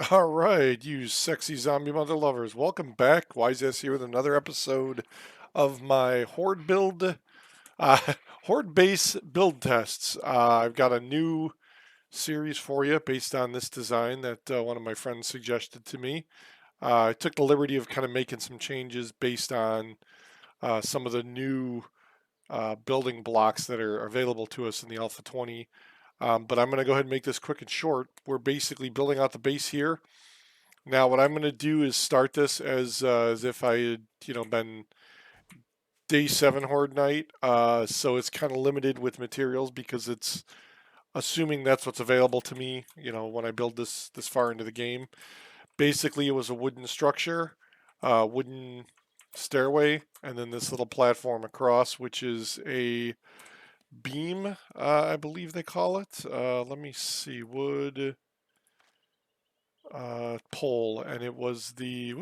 All right, you sexy zombie mother lovers, welcome back. Wise here with another episode of my Horde build, uh, Horde base build tests. I've got a new series for you based on this design that one of my friends suggested to me. I took the liberty of kind of making some changes based on some of the new building blocks that are available to us in the Alpha 20. But I'm going to go ahead and make this quick and short. We're basically building out the base here. Now, what I'm going to do is start this as if I had, been day 7 Horde night. So it's kind of limited with materials because it's assuming that's what's available to me, when I build this far into the game. Basically, it was a wooden structure, wooden stairway, and then this little platform across, which is a beam, I believe they call it. Let me see, wood pole, and it was the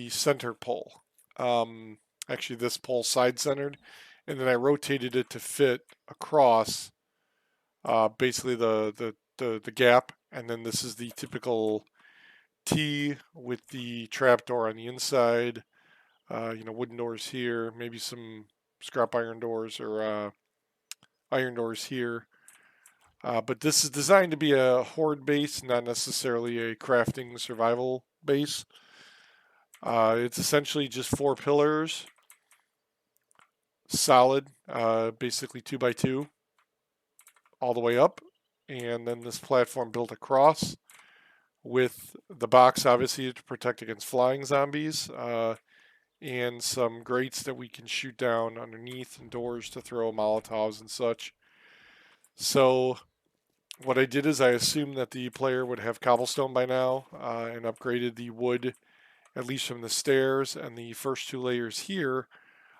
center pole. Actually, this pole side centered, and then I rotated it to fit across, basically the gap, and then this is the typical T with the trapdoor on the inside. Wooden doors here, maybe some scrap iron doors or iron doors here. But this is designed to be a horde base, not necessarily a crafting survival base. It's essentially just 4 pillars, solid, basically 2x2, all the way up, and then this platform built across with the box, obviously, to protect against flying zombies, and some grates that we can shoot down underneath, and doors to throw Molotovs and such. So what I did is I assumed that the player would have cobblestone by now, and upgraded the wood, at least from the stairs and the first 2 layers here,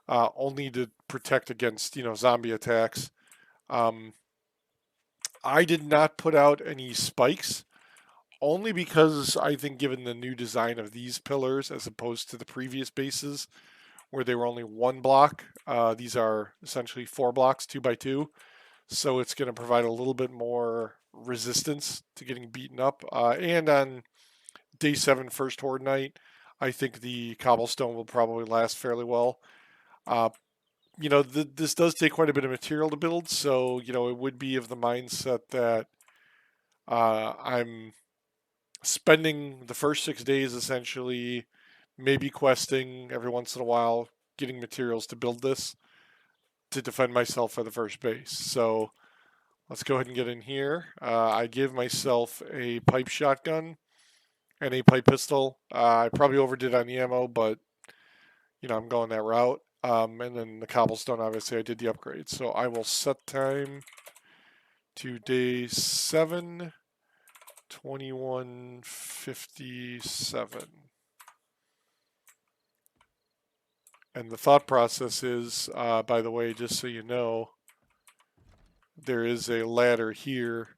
only to protect against zombie attacks. Um, I did not put out any spikes, only because I think given the new design of these pillars as opposed to the previous bases where they were only 1 block, these are essentially 4 blocks, 2x2. So it's going to provide a little bit more resistance to getting beaten up. And on day 7, first Horde night, I think the cobblestone will probably last fairly well. Uh, this does take quite a bit of material to build, so it would be of the mindset that I'm spending the first 6 days essentially, maybe questing every once in a while, getting materials to build this to defend myself for the first base. So let's go ahead and get in here. I give myself a pipe shotgun and a pipe pistol. I probably overdid on the ammo, but I'm going that route. And then the cobblestone, obviously, I did the upgrade. So I will set time to day 7, 21:57. And the thought process is, by the way, just so you know, there is a ladder here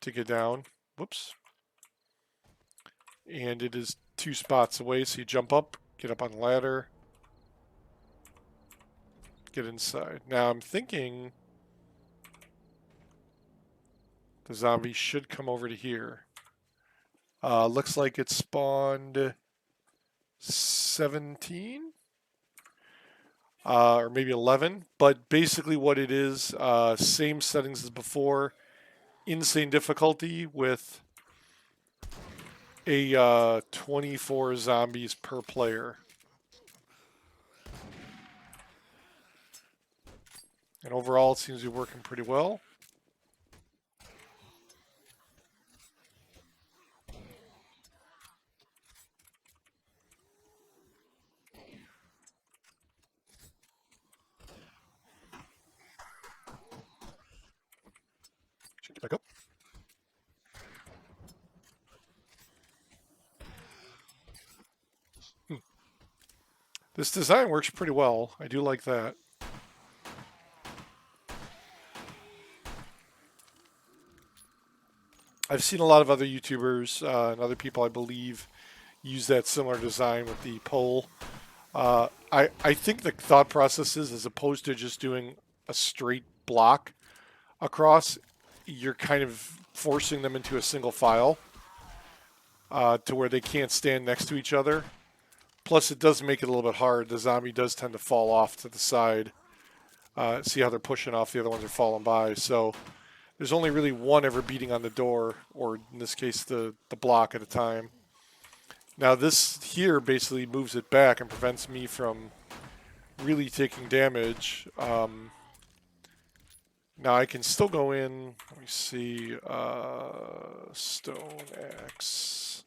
to get down. Whoops. And it is 2 spots away, so you jump up, get up on the ladder, get inside. Now I'm thinking the zombie should come over to here. Looks like it spawned 17, or maybe 11. But basically, what it is, same settings as before, insane difficulty with a 24 zombies per player. And overall, it seems to be working pretty well. Should get back up. This design works pretty well. I do like that. I've seen a lot of other YouTubers and other people, I believe, use that similar design with the pole. I think the thought process is, as opposed to just doing a straight block, across, you're kind of forcing them into a single file to where they can't stand next to each other. Plus, it does make it a little bit hard. The zombie does tend to fall off to the side. See how they're pushing off, the other ones are falling by. So there's only really one ever beating on the door, or in this case, the block at a time. Now this here basically moves it back and prevents me from really taking damage. Now I can still go in, let me see, stone axe.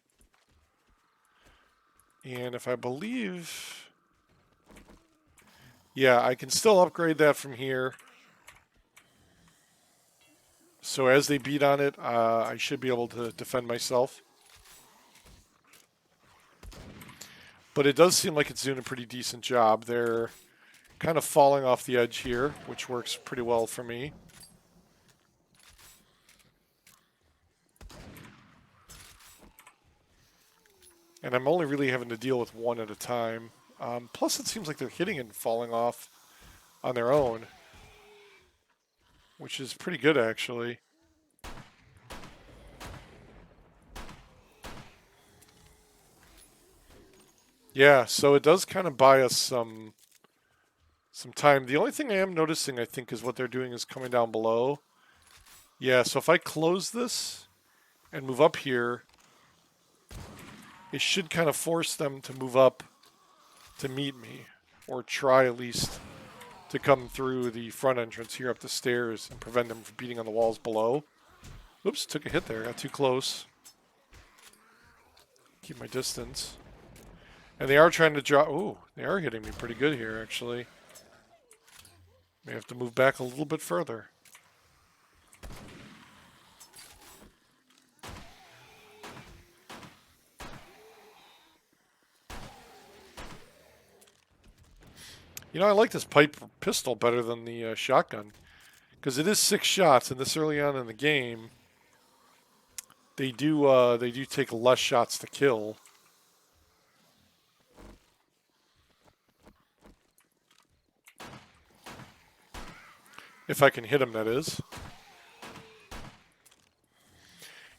And if I believe, yeah, I can still upgrade that from here. So as they beat on it, I should be able to defend myself. But it does seem like it's doing a pretty decent job. They're kind of falling off the edge here, which works pretty well for me. And I'm only really having to deal with one at a time. Plus it seems like they're hitting and falling off on their own, which is pretty good actually. Yeah, so it does kind of buy us some time. The only thing I am noticing, I think, is what they're doing is coming down below. Yeah, so if I close this and move up here, it should kind of force them to move up to meet me, or try at least to come through the front entrance here up the stairs and prevent them from beating on the walls below. Oops, took a hit there, got too close. Keep my distance. And they are trying to draw. Ooh, they are hitting me pretty good here, actually. May have to move back a little bit further. You know, I like this pipe pistol better than the shotgun, because it is 6 shots, and this early on in the game, they do take less shots to kill. If I can hit them, that is.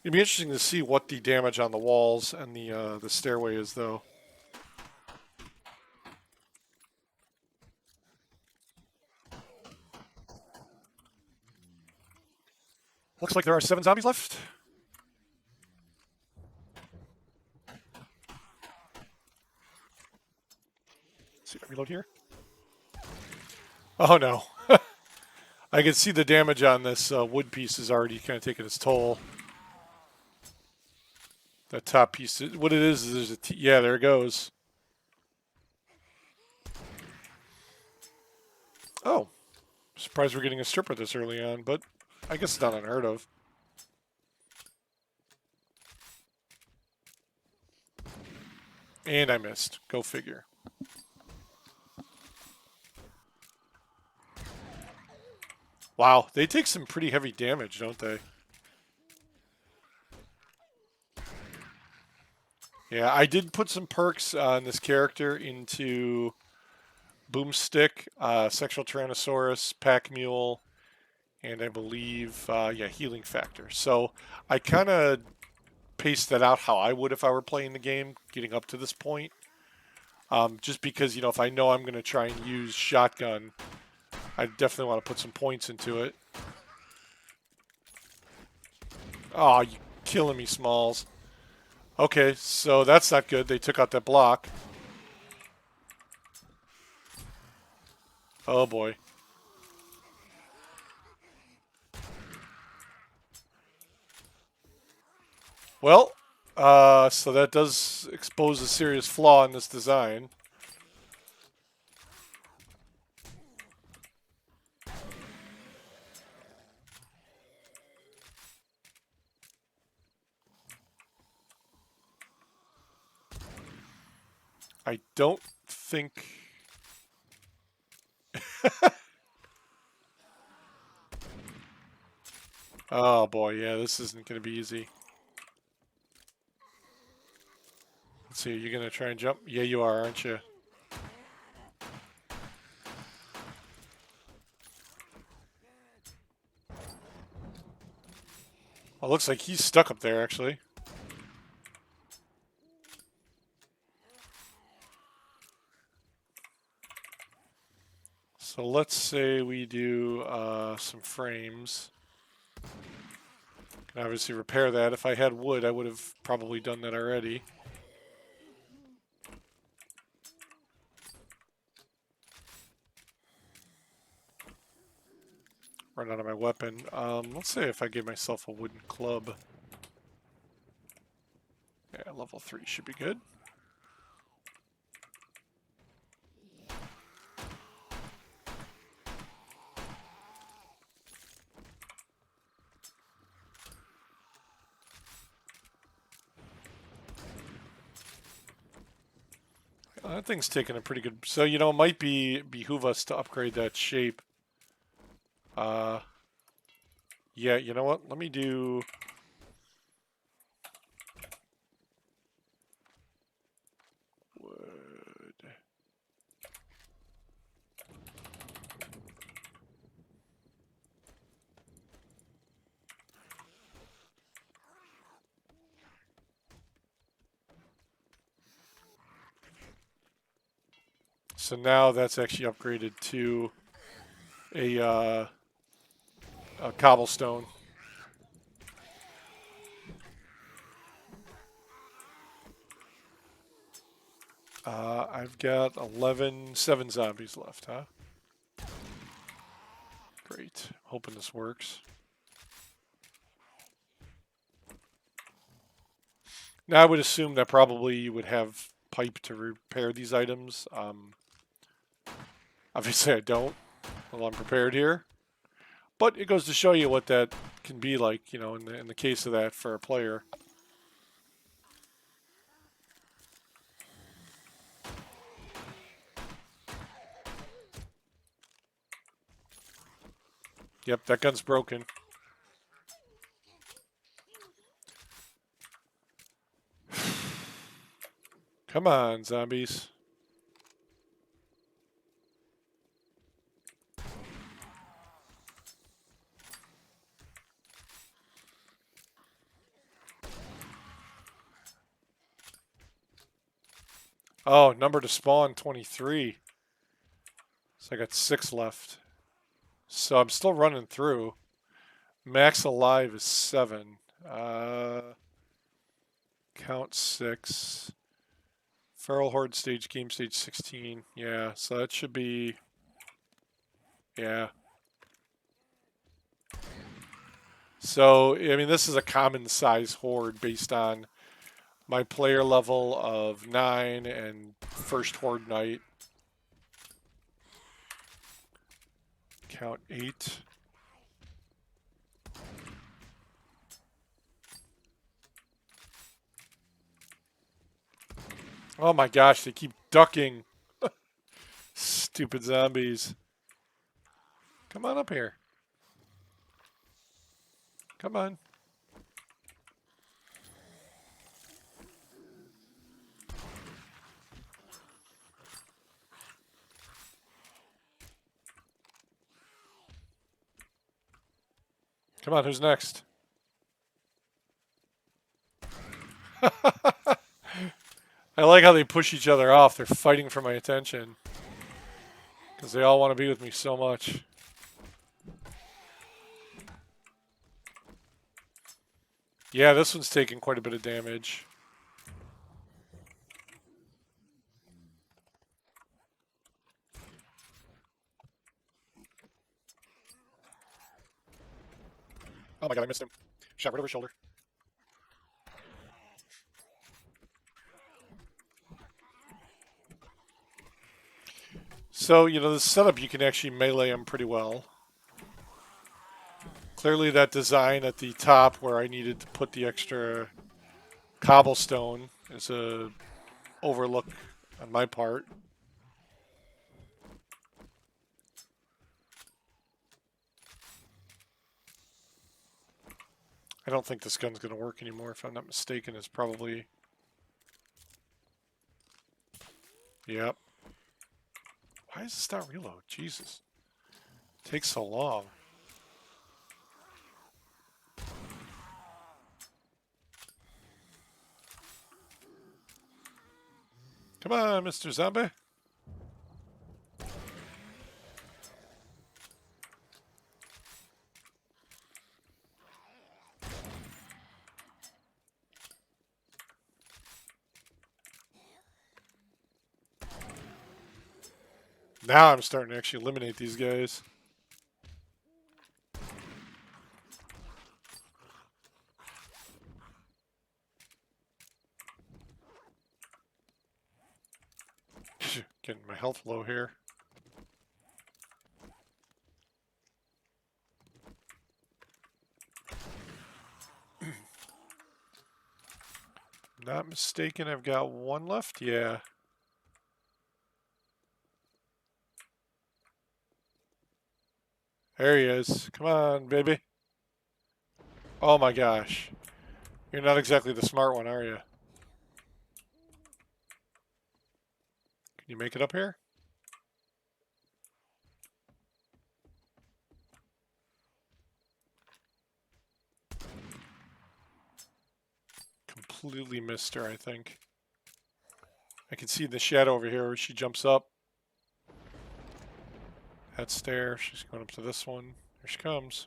It'd be interesting to see what the damage on the walls and the stairway is, though. Looks like there are 7 zombies left. Let's see if I reload here. Oh no. I can see the damage on this wood piece is already kind of taking its toll. That top piece, what it is there's a yeah, there it goes. Oh, surprised we're getting a stripper this early on, but I guess it's not unheard of. And I missed. Go figure. Wow, they take some pretty heavy damage, don't they? Yeah, I did put some perks on this character into Boomstick, Sexual Tyrannosaurus, Pack Mule, and I believe, yeah, Healing Factor. So I kind of paced that out how I would if I were playing the game, getting up to this point. Just because, you know, if I know I'm going to try and use shotgun, I definitely want to put some points into it. Oh, you killing me, Smalls. Okay, so that's not good. They took out that block. Oh boy. Well, so that does expose a serious flaw in this design. I don't think... Oh boy, yeah, this isn't going to be easy. Let's see, you're going to try and jump? Yeah, you are, aren't you? Oh, looks like he's stuck up there, actually. So let's say we do some frames. Can obviously repair that. If I had wood, I would have probably done that already. Run out of my weapon. Let's say if I gave myself a wooden club. Yeah, level 3 should be good. That thing's taking a pretty good... So, you know, it might behoove us to upgrade that shape. Yeah, you know what? Let me do... wood. So now that's actually upgraded to a cobblestone. I've got 7 zombies left, huh? Great. Hoping this works. Now I would assume that probably you would have pipe to repair these items. Obviously I don't. Well, I'm prepared here. But it goes to show you what that can be like, you know, in the case of that for a player. Yep, that gun's broken. Come on, zombies. Oh, number to spawn, 23. So I got 6 left. So I'm still running through. Max alive is 7. Count 6. Feral Horde stage, game stage 16. Yeah, so that should be... Yeah. So, I mean, this is a common size horde based on my player level of 9 and first Horde night. Count 8. Oh my gosh, they keep ducking. Stupid zombies. Come on up here. Come on. Come on, who's next? I like how they push each other off. They're fighting for my attention. Because they all want to be with me so much. Yeah, this one's taking quite a bit of damage. Oh my god, I missed him. Shot right over his shoulder. So, you know, the setup, you can actually melee him pretty well. Clearly that design at the top where I needed to put the extra cobblestone is a overlook on my part. I don't think this gun's going to work anymore, if I'm not mistaken. It's probably... Yep. Why does this not reload? Jesus. It takes so long. Come on, Mr. Zombie. Now I'm starting to actually eliminate these guys. Getting my health low here. Not mistaken, I've got one left? Yeah. There he is. Come on, baby. Oh my gosh. You're not exactly the smart one, are you? Can you make it up here? Completely missed her, I think. I can see the shadow over here where she jumps up. That stair. She's going up to this one. Here she comes.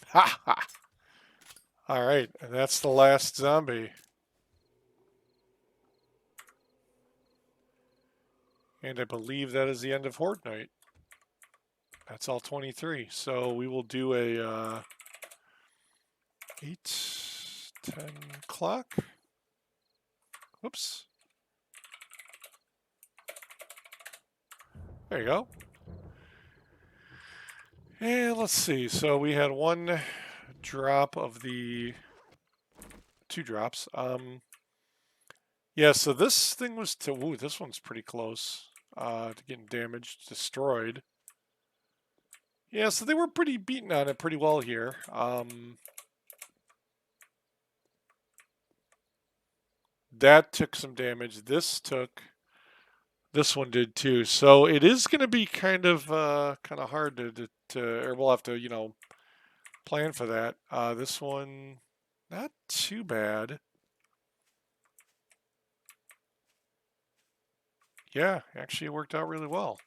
Ha ha! Alright, and that's the last zombie. And I believe that is the end of Horde Night. That's all 23. So we will do a 10 o'clock. Whoops. There you go. And let's see. So we had one drop of the 2 drops. Yeah, so this thing was to, ooh, this one's pretty close to getting damaged, destroyed. Yeah, so they were pretty beaten on it pretty well here. That took some damage. This one did too. So it is going to be kind of hard to, or we'll have to, you know, plan for that. This one, not too bad. Yeah, actually it worked out really well.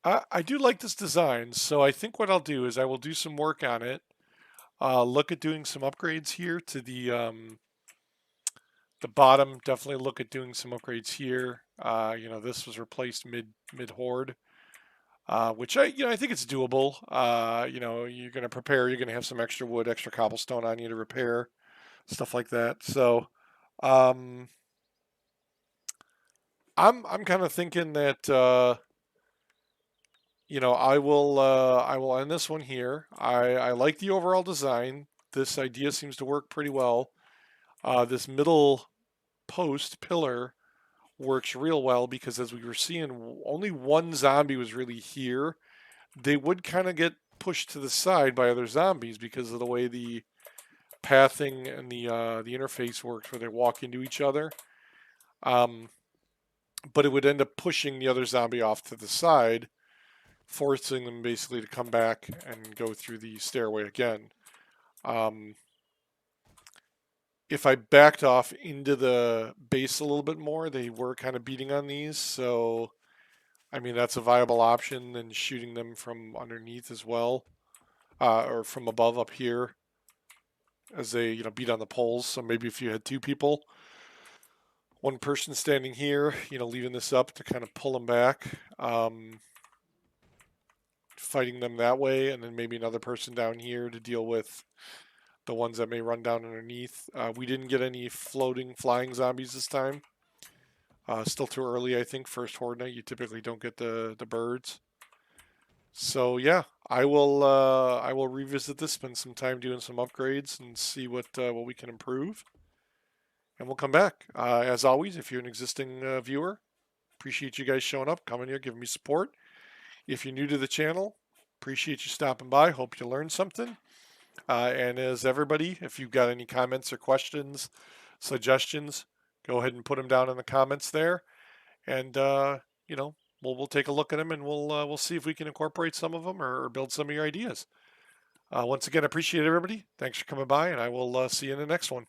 I do like this design, so I think what I'll do is I will do some work on it. Look at doing some upgrades here to the bottom. Definitely look at doing some upgrades here. You know, this was replaced mid horde, which I think it's doable. You know, you're gonna prepare. You're gonna have some extra wood, extra cobblestone on you to repair, stuff like that. So, um, I'm kind of thinking that you know I will end this one here. I like the overall design. This idea seems to work pretty well. This middle post pillar works real well because as we were seeing, only one zombie was really here. They would kind of get pushed to the side by other zombies because of the way the pathing and the interface works, where they walk into each other. But it would end up pushing the other zombie off to the side, forcing them basically to come back and go through the stairway again. If I backed off into the base a little bit more, they were kind of beating on these, so I mean that's a viable option than shooting them from underneath as well, or from above up here as they beat on the poles. So maybe if you had 2 people, one person standing here, leaving this up to kind of pull them back, fighting them that way, and then maybe another person down here to deal with the ones that may run down underneath. We didn't get any floating, flying zombies this time. Still too early, I think. First Horde Night, you typically don't get the birds. So yeah, I will revisit this, spend some time doing some upgrades, and see what we can improve. And we'll come back. As always, if you're an existing viewer, appreciate you guys showing up, coming here, giving me support. If you're new to the channel, appreciate you stopping by. Hope you learned something. And as everybody, if you've got any comments or questions, suggestions, go ahead and put them down in the comments there. And, we'll take a look at them and we'll see if we can incorporate some of them or build some of your ideas. Once again, I appreciate everybody. Thanks for coming by, and I will see you in the next one.